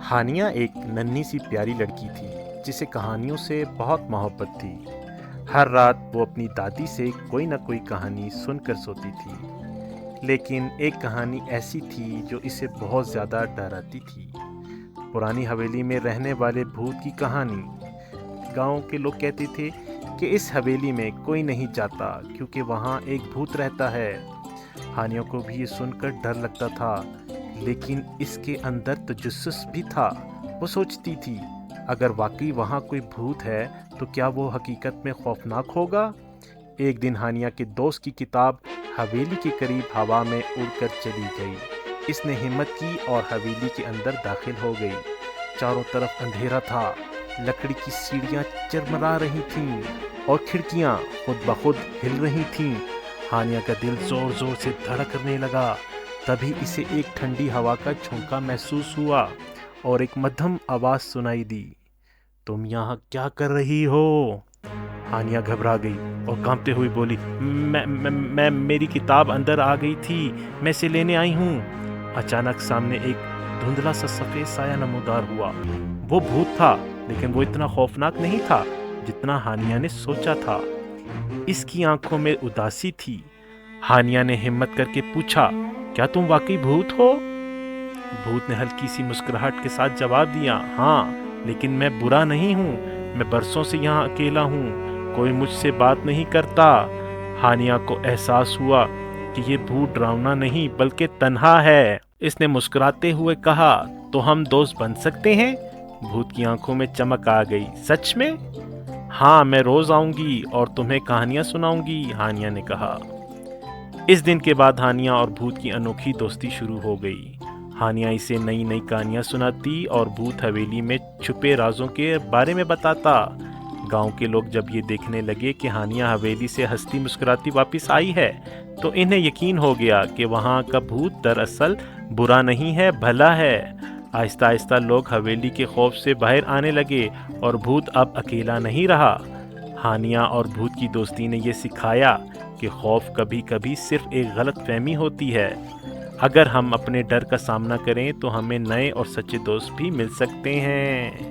हानिया एक नन्ही सी प्यारी लड़की थी जिसे कहानियों से बहुत मोहब्बत थी। हर रात वो अपनी दादी से कोई ना कोई कहानी सुनकर सोती थी। लेकिन एक कहानी ऐसी थी जो इसे बहुत ज़्यादा डराती थी। पुरानी हवेली में रहने वाले भूत की कहानी। गांव के लोग कहते थे कि इस हवेली में कोई नहीं जाता क्योंकि वहाँ एक भूत रहता है। हानिया को भी ये सुनकर डर लगता था, लेकिन इसके अंदर तजस्सुस भी था। वो सोचती थी, अगर वाकई वहाँ कोई भूत है तो क्या वो हकीकत में खौफनाक होगा। एक दिन हानिया के दोस्त की किताब हवेली के करीब हवा में उड़कर चली गई। इसने हिम्मत की और हवेली के अंदर दाखिल हो गई। चारों तरफ अंधेरा था, लकड़ी की सीढ़ियाँ चरमरा रही थीं और खिड़कियाँ खुद ब खुद हिल रही थीं। हानिया का दिल जोर जोर से धड़कने लगा। तभी इसे एक ठंडी हवा का झोंका महसूस हुआ और एक मध्यम आवाज़ सुनाई दी, तुम यहाँ क्या कर रही हो? हानिया घबरा गई और कांपते हुए बोली, मैं मेरी किताब अंदर आ गई थी, मैं इसे लेने आई हूँ। अचानक सामने एक धुंधला सा सफ़ेद साया नमूदार हुआ। वो भूत था, लेकिन वो इतना खौफनाक नहीं था जितना हानिया ने सोचा था। इसकी आंखों में उदासी थी। हानिया ने हिम्मत करके पूछा, क्या तुम वाकई भूत हो? भूत ने हल्की सी मुस्कुराहट के साथ जवाब दिया, हाँ, लेकिन मैं बुरा नहीं हूँ। मैं बरसों से यहाँ अकेला हूँ, कोई मुझसे बात नहीं करता। हानिया को एहसास हुआ कि ये भूत डरावना नहीं बल्कि तन्हा है। इसने मुस्कुराते हुए कहा, तो हम दोस्त बन सकते हैं? भूत की आंखों में चमक आ गई। सच में? हाँ, मैं रोज आऊंगी और तुम्हें कहानियां सुनाऊंगी, हानिया ने कहा। इस दिन के बाद हानिया और भूत की अनोखी दोस्ती शुरू हो गई। हानिया इसे नई नई कहानियां सुनाती और भूत हवेली में छुपे राजों के बारे में बताता। गांव के लोग जब ये देखने लगे कि हानिया हवेली से हंसती मुस्कुराती वापस आई है, तो इन्हें यकीन हो गया कि वहाँ का भूत दरअसल बुरा नहीं है, भला है। आहिस्ता आहिस्ता लोग हवेली के खौफ से बाहर आने लगे और भूत अब अकेला नहीं रहा। हानिया और भूत की दोस्ती ने ये सिखाया कि खौफ कभी कभी सिर्फ एक गलत फहमी होती है। अगर हम अपने डर का सामना करें तो हमें नए और सच्चे दोस्त भी मिल सकते हैं।